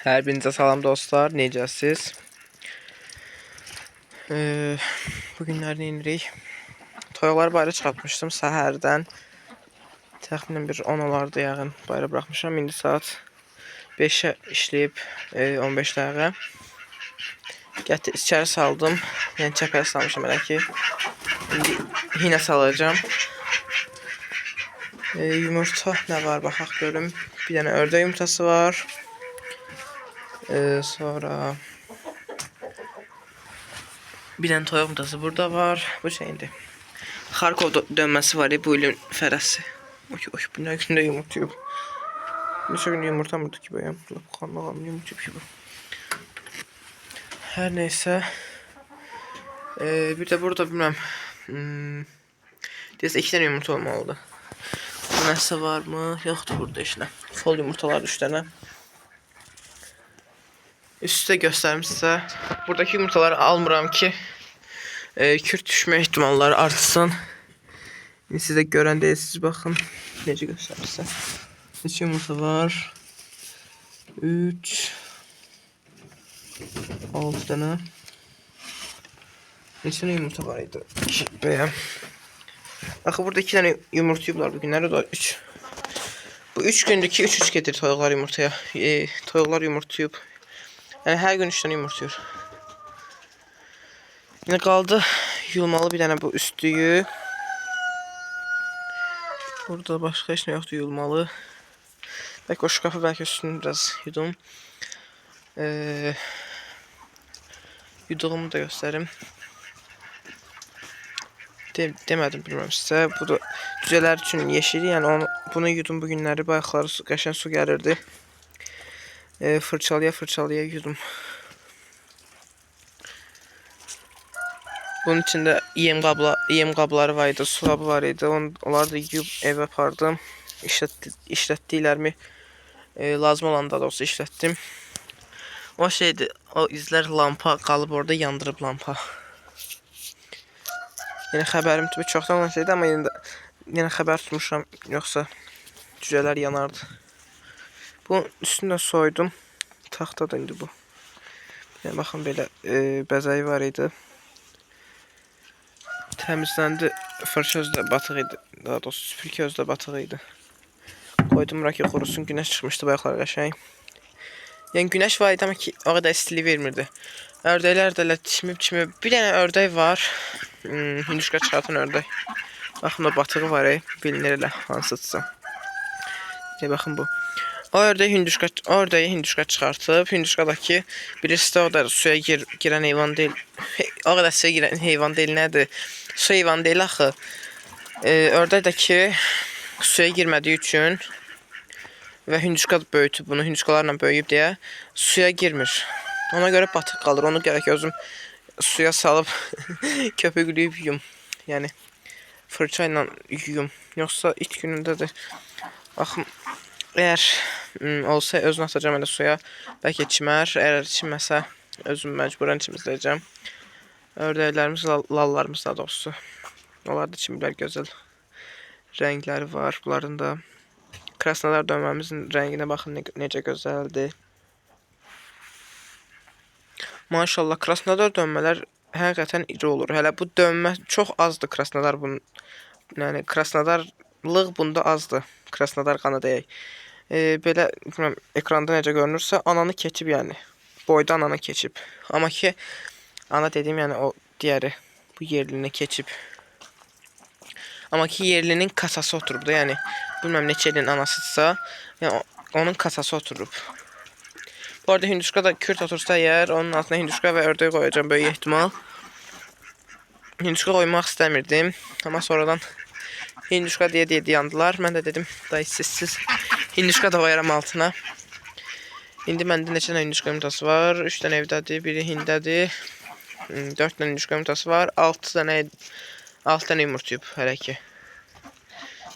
Hər birinizə salam dostlar, necəsiz? Bugünlər nə edirik? Toyuqları bayra çıxartmışdım səhərdən. Təxminən bir 10 olardı yəqin bayra buraxmışam. İndi saat 5-ə işləyib 15 dəqiqə. Gətir içəri saldım. Yəni çəpəyə salmışam elə ki. İndi hinə salacağam. Yumurta nə var baxaq görüm. Bir dənə ördək yumurtası var. Sonra bir dənə toyuq yumurtası burada var. Bu şeydir. Xarkov dönməsi var bu ilin fərəsi. Oy, bu nə gündə yumurtayıb. Neçə gün yumurtamırdı ki bəyəm. Qanlağam yumurtayıb ki bu. Hər neysə. Bir də burada bilməm. Deyəsə 2 dənə yumurta olmalıdır. Bu nəsə varmı? Yoxdur burada heç nə. Fol yumurtalar 3 dənə. Üstə göstərim sizə. Buradakı yumurtaları almıram ki kürt düşmə ehtimalları artsın. İndi sizə görən deyilsiniz, baxın. Necə göstərirsə. Neçə yumurta var? 3 6 dənə. Neçə dənə yumurta var idi? Bəyəm. Axı burada 2 dənə yumurtayıblar bugünlər, o da 3. Bu 3 gündür ki 3 gedir toyuqlar yumurtaya. Toyuqlar yumurtayıb. Yəni hər gün 3 dənə yumurtayır. Yine qaldı yulmalı bir dənə bu üstlüyü. Burada başqa heç nə yoxdur yulmalı. Bəlkə o şkafı bəlkə üstünü biraz yudum. Yuduğumu da göstərim. Demədim bilmirəm sizə. Bu da cücələr üçün yeşil. Yəni bunu yudum bu günləri. Bayaqları qəşəng su gəlirdi. Fırçalaya yudum. Bunun içində yem qabları var idi, su qabı var idi. Onları da yuyub evə apardım. İşlətdiklərimi lazım olanda da olsa işlətdim. O şeydir, o izlər lampa qalıb orada, yandırıb lampa. Yəni xəbərim tutub çoxdan olan şeydir, amma yenə xəbər tutmuşam, yoxsa cücələr yanardı. Bunun üstündə soydum. Taxtadır indi bu. Yəni baxın belə bəzəyi var idi. Təmizləndi. Fırça özü də batıq idi. Daha doğrusu süpürgə özü də batıq idi. Qoydum bura ki qurusun. Günəş çıxmışdı bayaqlar qəşəng. Yəni günəş var idi amma ki o qədər istilik vermirdi. Ördəklər də elə çimib. Bir dənə ördək var. Hinduşka çıxartan ördək. Baxın o batığı var. Bilinir elə hansıdırsa. Baxın bu. O ördəyi hinduşka çıxartıb. Hinduşkadakı birisi də o da suya girən heyvan deyil. O qədər suya girən heyvan deyil, nədir? Su heyvan deyil axı. Ördək də ki suya girmədiyi üçün və hinduşka böyütüb bunu, hinduşkalarla böyüyüb deyə suya girmir. Ona görə batıq qalır. Onu gərək özüm suya salıb köpüklüyüb yuyum. Yəni fırça ilə yuyum. Yoxsa it günündədir. Baxın, əgər olsa özünü atacağım elə suya. Bəlkə çimər. Əgər çimməsə özüm məcburən çimizləyəcəm. Ördəklərimiz, lallarımız da doğrusu. Onlar da çimlər gözəl. Rəngləri var. Bunların da krasnodar dönməmizin rənginə baxın necə gözəldir. Maşallah krasnodar dönmələr həqiqətən iri olur. Hələ bu dönmə çox azdır krasnodar bunun. Yəni krasnodarlıq bunda azdır. Krasnodar qanı deyək. Belə bilmirəm ekranda necə görünürsə ananı keçib yəni. Boyda ananı keçib. Amma ki ana dediyim yəni o digəri bu yerlini keçib. Amma ki yerlinin kasası oturub da yəni bilməm neçə ilin anasıdsa yəni onun kasası oturub. Bu arada hinduşka da kürt otursa əgər onun altına hinduşka və ördək qoyacağım böyük ehtimal. Hinduşka qoymaq istəmirdim. Amma sonradan hinduşka deyə yandılar. Mən də dedim dayı siz hinduşka da qoyaram altına. İndi məndə neçə dənə hinduşka yumurtası var? 3 dənə evdədir, biri hindədir. 4 dənə hinduşka yumurtası var. 6 dənə yumurtayıb hələ ki.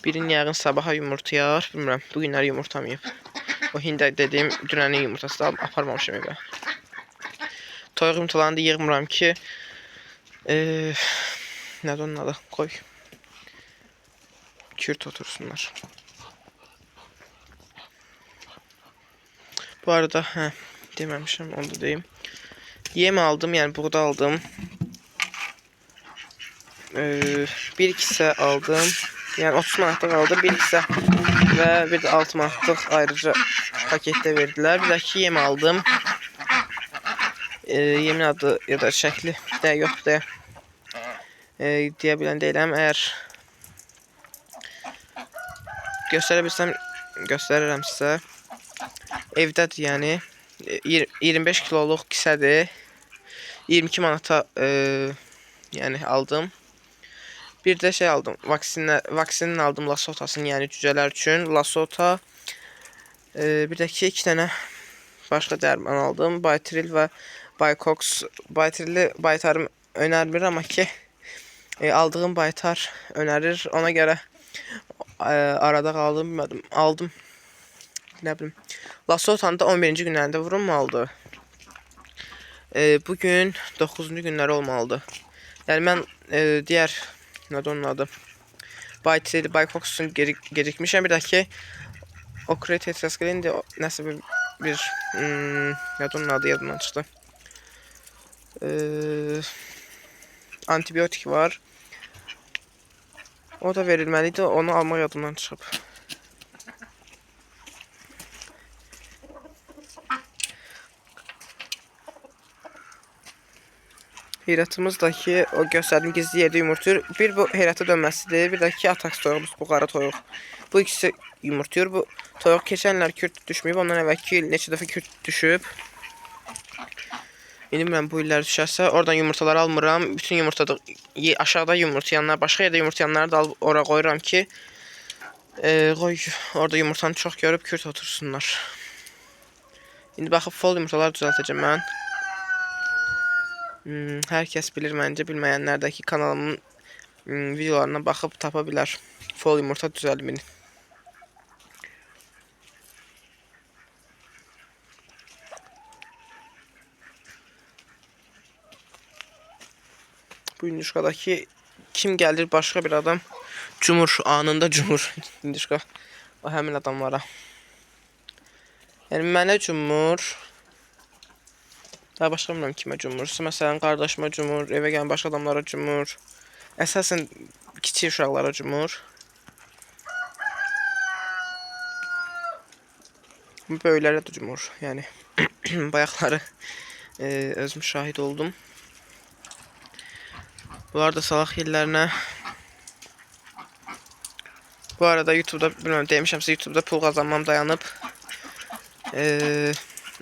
Birini yəqin sabaha yumurtayar. Bilmirəm, bugünlər yumurtamayıb. O hində dediyim dünənin yumurtası da aparmamışım evə. Toyuq yumurtalarını da yığmıram ki nədir onun adı? Qoy. Kürt otursunlar. Bu arada Deməmişəm, onu da deyim. Yem aldım, yəni buğda aldım. Bir kisə aldım. Yəni 30 manatlıq aldım, bir kisə və bir də 6 manatlıq ayrıca paketdə verdilər. Bir də ki yem aldım. Yemin adı ya da şəkli də yoxdur deyə bilən deyiləm. Əgər göstərə bilsəm göstərirəm sizə. Evdədir, yəni 25 kiloluq kisədir. 22 manata yəni aldım. Bir də şey aldım. Vaksinin aldım Lasotasını, yəni cücələr üçün Lasota. Bir də ki 2 dənə başqa dərman aldım. Baytril və Baycox. Baytrili baytarım önərmir, amma ki aldığım baytar önərir. Ona görə arada qaldım, bilmədim. Aldım. Nə bilim. Lasotanı da 11-ci günlərində vurulmalıdır. Bugün 9-cu günləri olmalıdır. Yəni mən digər nədir onun adı? Baytril, Baycox'un gecikmişəm. Bir də ki Okretetraskilin də nəsə bir nədir onun adı yadımdan çıxdı. Antibiotik var. O da verilməliydi. Onu almaq yadımdan çıxıb. Heyrətimiz da ki, o göstərdim gizli yerdə yumurtuyur. Bir bu heyrətə dönməsidir. Bir də ki ataks toyuğumuz, bu qara toyuq. Bu ikisi yumurtuyur. Bu toyuq keçənlər kürt düşməyib. Ondan əvvəlki il neçə dəfə kürt düşüb. İndi mən bu illər düşərsə, oradan yumurtaları almıram. Bütün yumurtada aşağıda yumurtayanlar, başqa yerdə yumurtayanları da alıb ora qoyuram ki, orada yumurtanı çox görüb kürt otursunlar. İndi baxıb fol yumurtalar düzəltəcəm mən. Hər kəs bilir, məncə bilməyənlər də ki, kanalımın videolarına baxıb tapa bilər fol yumurta düzəlmini. Bu indişkadakı kim gəlir, başqa bir adam cumur, anında cumur indişka o həmin adamlara. Yəni mənə cumur. Daha başqa bilmirəm kimə cumursa. Məsələn, qardaşıma cumur, evə gələn başqa adamlara cumur. Əsasən kiçik uşaqlara cumur. Böyüklərə də cumur. Yəni bayaqları özüm şahid oldum. Bunlar da salaq yerlərinə. Bu arada YouTube'da bilmirəm demişəmsə YouTube'da pul qazanmam dayanıb.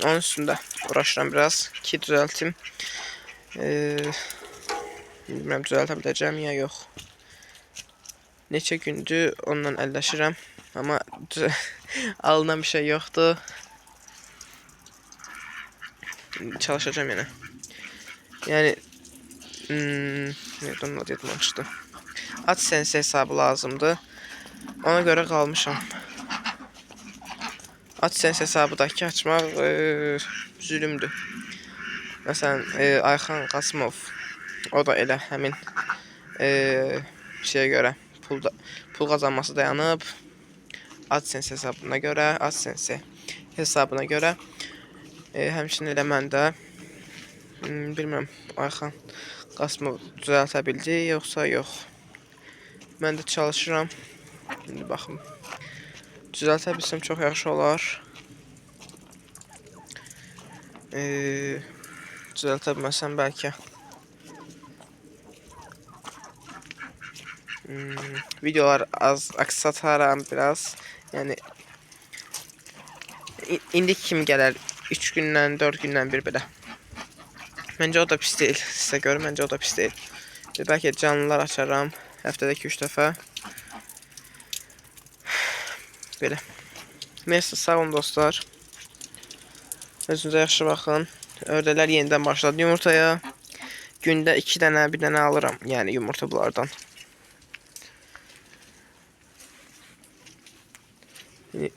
Onun üstündə uğraşıram biraz ki düzəltim. Bilmirəm düzəltə biləcəm ya yox. Neçə gündür onunla əlləşirəm, amma alınan bir şey yoxdur. Çalışacağım yenə. Yəni onun adı yadımdan çıxdı. AdSense hesabı lazımdır. Ona görə qalmışam. AdSense hesabıdakı açmaq zülümdür. Məsələn, Ayxan Qasımov, o da elə həmin şeyə görə pul qazanması dayanıb. AdSense hesabına görə həmçinin elə mən də bilmirəm, Ayxan Qasımov düzəltə bildi, yoxsa yox. Mən də çalışıram. İndi baxım. Düzəltə bilsəm çox yaxşı olar. Düzəltə bilməsəm bəlkə. Videolar az aksataram biraz. Yəni indi kimi gələr 3 gündən, 4 gündən bir belə. Məncə o da pis deyil. Sizə görə məncə o da pis deyil. Bəlkə canlılar açaram həftədə 2-3 dəfə. Belə. Neyse, sağ olun dostlar. Özünüzə yaxşı baxın. Ördələr yenidən başladı yumurtaya. Gündə 2 dənə, 1 dənə alıram. Yəni yumurta bunlardan.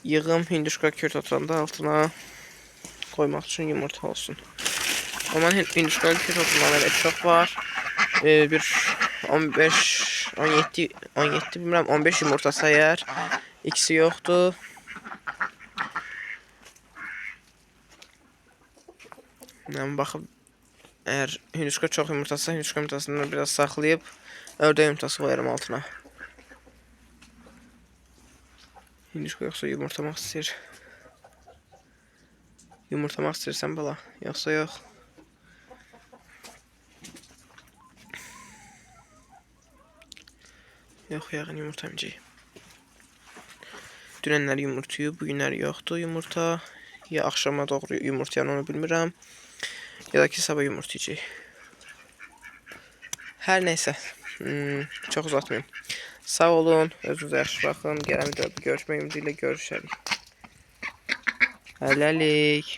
Yığım hinduşka kürt oturanda altına koymaq üçün yumurta olsun. Ama hinduşka kürt oturmalar hep çok var. Bir 15, 17 bilmirəm 15 yumurta sayar. İkisi yoxdur. Yəni baxıb eğer hündüşka çox yumurtası, hündüşka yumurtasını biraz saxlayıb ördək yumurtası koyarım altına. Hündüşka yoxsa yumurtamaq istəyir. Yumurtamaq istəyirsən bala, yoxsa yox. Yox, yəqin yumurtamayacaq. Dünənlər yumurtayıb, bugünlər yoxdur yumurta. Ya axşama doğru yumurtayan onu bilmirəm. Ya da ki sabah yumurtayacaq. Hər nəysə. Çox uzatmayayım. Sağ olun, özünüzə yaxşı baxın. Gələn videoda görüşmək ümidi ilə görüşərik. Hələlik.